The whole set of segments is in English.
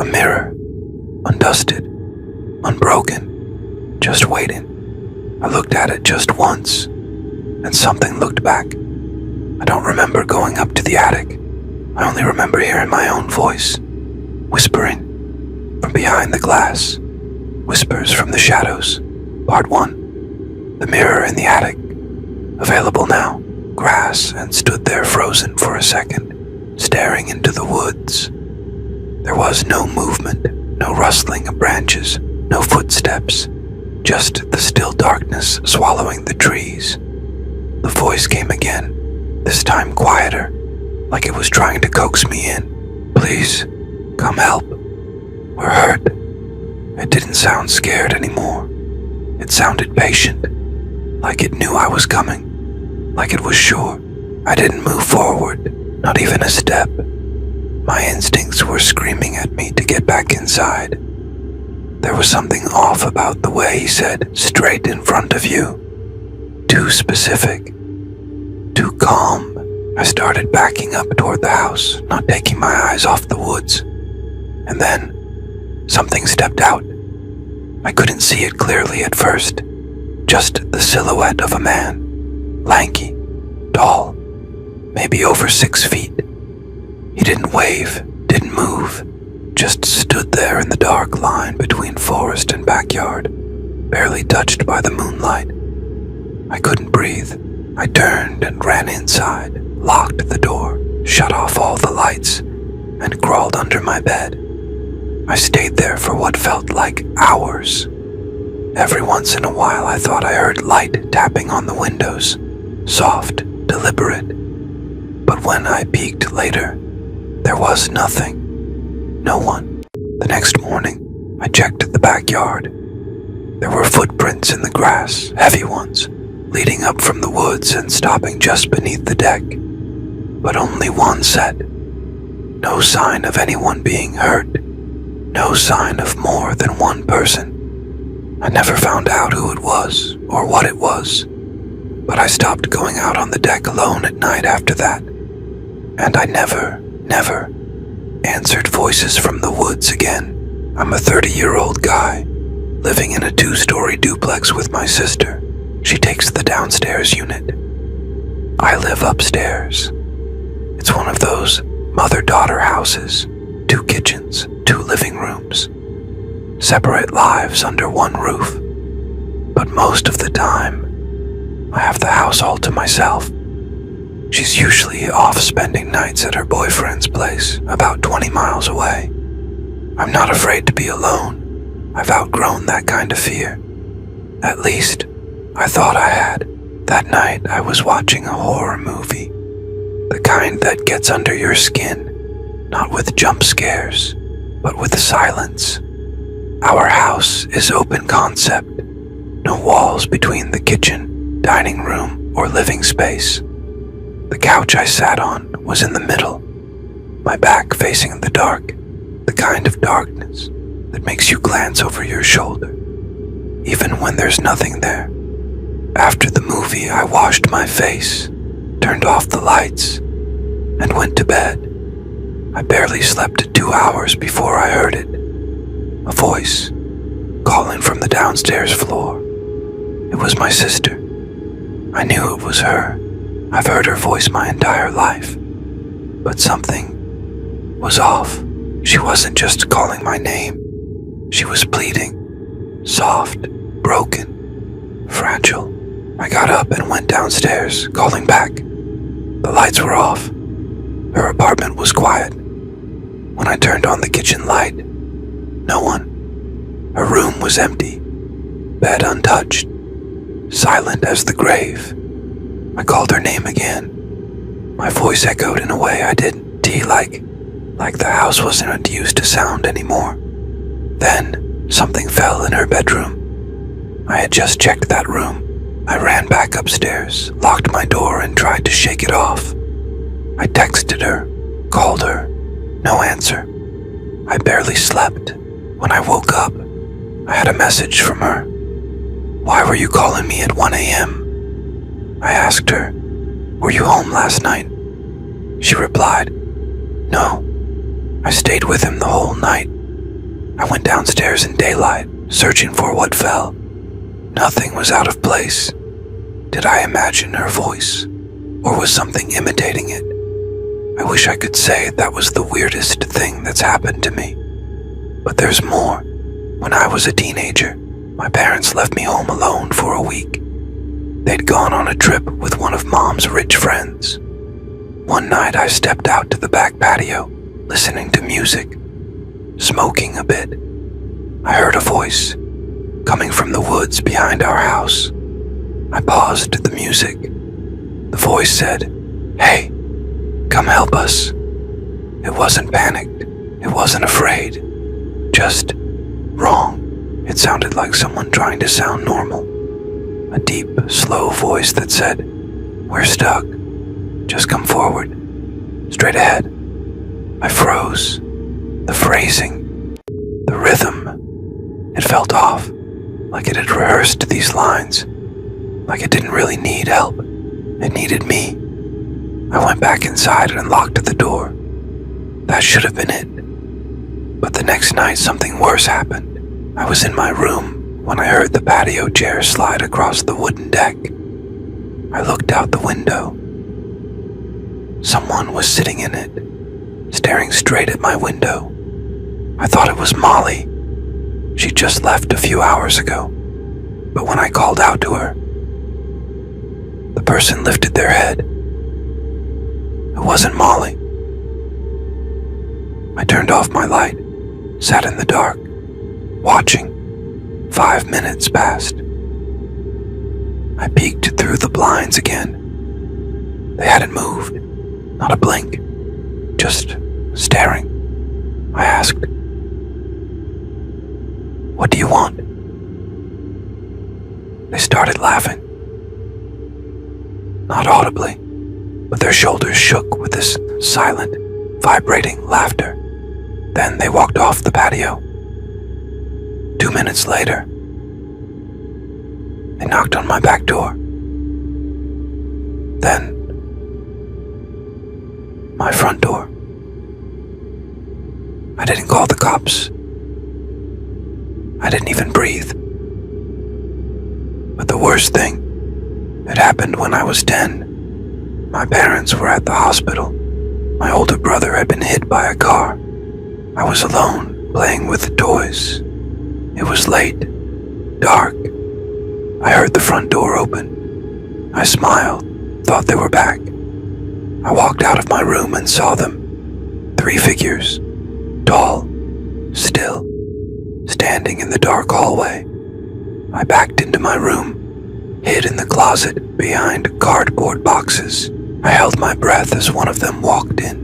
A mirror, undusted, unbroken, just waiting. I looked at it just once, and something looked back. I don't remember going up to the attic. I only remember hearing my own voice, whispering from behind the glass. Whispers from the shadows. Part 1. The mirror in the attic. Available now. Grass, and stood there frozen for a second, staring into the woods. There was no movement, no rustling of branches, no footsteps, just the still darkness swallowing the trees. The voice came again, this time quieter, like it was trying to coax me in. Please, come help. We're hurt. It didn't sound scared anymore. It sounded patient, like it knew I was coming. Like it was sure. I didn't move forward, not even a step. My instincts were screaming at me to get back inside. There was something off about the way he said, straight in front of you. Too specific. Too calm. I started backing up toward the house, not taking my eyes off the woods. And then, something stepped out. I couldn't see it clearly at first. Just the silhouette of a man. Lanky, tall, maybe over 6 feet. He didn't wave, didn't move, just stood there in the dark line between forest and backyard, barely touched by the moonlight. I couldn't breathe. I turned and ran inside, locked the door, shut off all the lights, and crawled under my bed. I stayed there for what felt like hours. Every once in a while I thought I heard light tapping on the windows. Soft, deliberate. But when I peeked later, there was nothing. No one. The next morning, I checked the backyard. There were footprints in the grass, heavy ones, leading up from the woods and stopping just beneath the deck. But only one set. No sign of anyone being hurt. No sign of more than one person. I never found out who it was or what it was. But I stopped going out on the deck alone at night after that. And I never answered voices from the woods again. I'm a 30-year-old guy, living in a 2-story duplex with my sister. She takes the downstairs unit. I live upstairs. It's one of those mother-daughter houses. 2 kitchens, 2 living rooms. Separate lives under one roof. But most of the time, I have the house all to myself. She's usually off spending nights at her boyfriend's place, about 20 miles away. I'm not afraid to be alone. I've outgrown that kind of fear. At least, I thought I had. That night, I was watching a horror movie. The kind that gets under your skin, not with jump scares, but with silence. Our house is open concept. No walls between the kitchen, dining room, or living space. The couch I sat on was in the middle, my back facing the dark, the kind of darkness that makes you glance over your shoulder, even when there's nothing there. After the movie, I washed my face, turned off the lights, and went to bed. I barely slept 2 hours before I heard it. A voice calling from the downstairs floor. It was my sister. I knew it was her. I've heard her voice my entire life. But something was off. She wasn't just calling my name. She was pleading. Soft, broken, fragile. I got up and went downstairs, calling back. The lights were off. Her apartment was quiet. When I turned on the kitchen light, no one. Her room was empty, bed untouched, silent as the grave. I called her name again. My voice echoed in a way I didn't like the house wasn't used to sound anymore. Then, something fell in her bedroom. I had just checked that room. I ran back upstairs, locked my door, and tried to shake it off. I texted her, called her, no answer. I barely slept. When I woke up, I had a message from her. Why were you calling me at 1 a.m.? I asked her, were you home last night? She replied, no. I stayed with him the whole night. I went downstairs in daylight, searching for what fell. Nothing was out of place. Did I imagine her voice, or was something imitating it? I wish I could say that was the weirdest thing that's happened to me. But there's more. When I was a teenager, my parents left me home alone for a week. They'd gone on a trip with one of Mom's rich friends. One night I stepped out to the back patio, listening to music, smoking a bit. I heard a voice coming from the woods behind our house. I paused the music. The voice said, "Hey, come help us." It wasn't panicked. It wasn't afraid. Just wrong. It sounded like someone trying to sound normal. A deep, slow voice that said, "We're stuck. Just come forward. Straight ahead." I froze. The phrasing, the rhythm, it felt off, like it had rehearsed these lines, like it didn't really need help. It needed me. I went back inside and locked the door. That should have been it. But the next night something worse happened. I was in my room when I heard the patio chair slide across the wooden deck. I looked out the window. Someone was sitting in it, staring straight at my window. I thought it was Molly. She just left a few hours ago. But when I called out to her, the person lifted their head. It wasn't Molly. I turned off my light, sat in the dark, watching. 5 minutes passed. I peeked through the blinds again. They hadn't moved, not a blink, just staring. I asked, "What do you want?" They started laughing. Not audibly, but their shoulders shook with this silent, vibrating laughter. Then they walked off the patio. 2 minutes later, they knocked on my back door. Then, my front door. I didn't call the cops. I didn't even breathe. But the worst thing, it happened when I was 10. My parents were at the hospital. My older brother had been hit by a car. I was alone, playing with the toys. It was late, dark. I heard the front door open. I smiled, thought they were back. I walked out of my room and saw them. 3 figures, tall, still, standing in the dark hallway. I backed into my room, hid in the closet behind cardboard boxes. I held my breath as one of them walked in.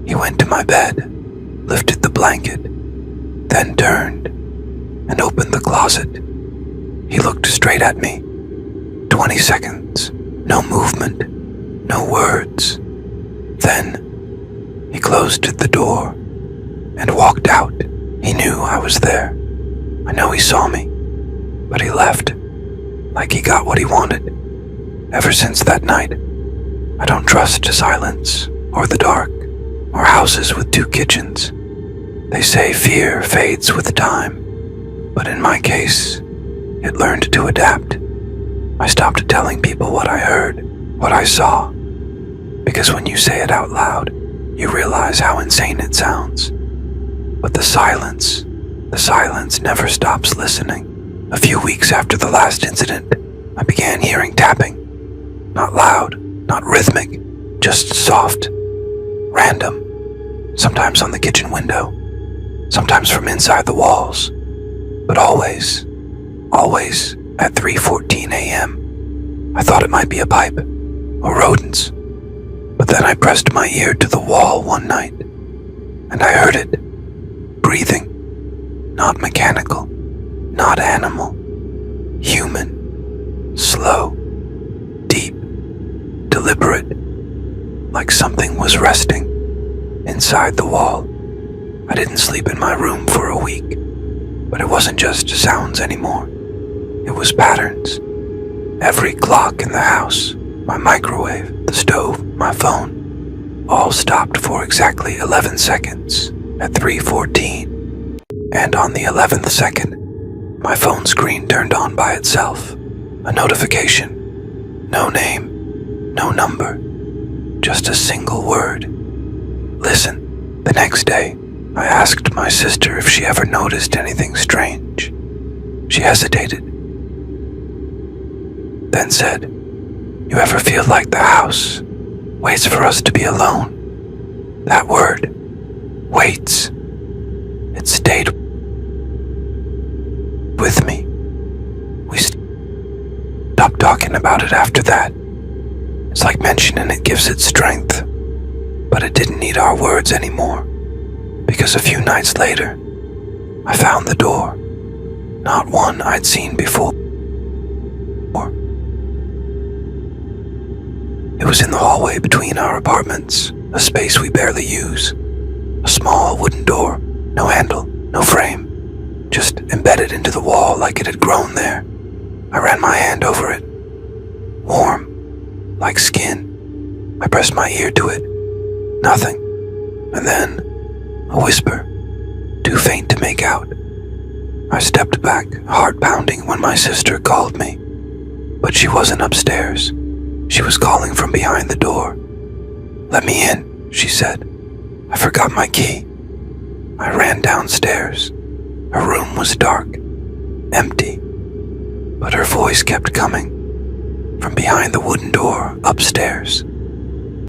He went to my bed, lifted the blanket, then turned and opened the closet. He looked straight at me. 20 seconds, no movement, no words. Then he closed the door and walked out. He knew I was there. I know he saw me, but he left, like he got what he wanted. Ever since that night, I don't trust silence, or the dark, or houses with 2 kitchens. They say fear fades with time, but in my case, it learned to adapt. I stopped telling people what I heard, what I saw, because when you say it out loud, you realize how insane it sounds. But the silence never stops listening. A few weeks after the last incident, I began hearing tapping. Not loud, not rhythmic, just soft, random. Sometimes on the kitchen window, sometimes from inside the walls, but always at 3:14 a.m. I thought it might be a pipe, or rodents, but then I pressed my ear to the wall one night, and I heard it, breathing, not mechanical, not animal, human, slow, deep, deliberate, like something was resting inside the wall. I didn't sleep in my room for a week, but it wasn't just sounds anymore. It was patterns. Every clock in the house, my microwave, the stove, my phone, all stopped for exactly 11 seconds at 3:14. And on the 11th second, my phone screen turned on by itself. A notification. No name, no number, just a single word. Listen. The next day, I asked my sister if she ever noticed anything strange. She hesitated, then said, "You ever feel like the house waits for us to be alone?" That word, waits, it stayed with me. We stopped talking about it after that. It's like mentioning it gives it strength, but it didn't need our words anymore, because a few nights later, I found the door, not one I'd seen before. It was in the hallway between our apartments, a space we barely use. A small wooden door, no handle, no frame, just embedded into the wall like it had grown there. I ran my hand over it. Warm, like skin. I pressed my ear to it. Nothing. And then, a whisper, too faint to make out. I stepped back, heart pounding, when my sister called me. But she wasn't upstairs. She was calling from behind the door. "Let me in," she said. "I forgot my key." I ran downstairs. Her room was dark, empty, but her voice kept coming from behind the wooden door upstairs.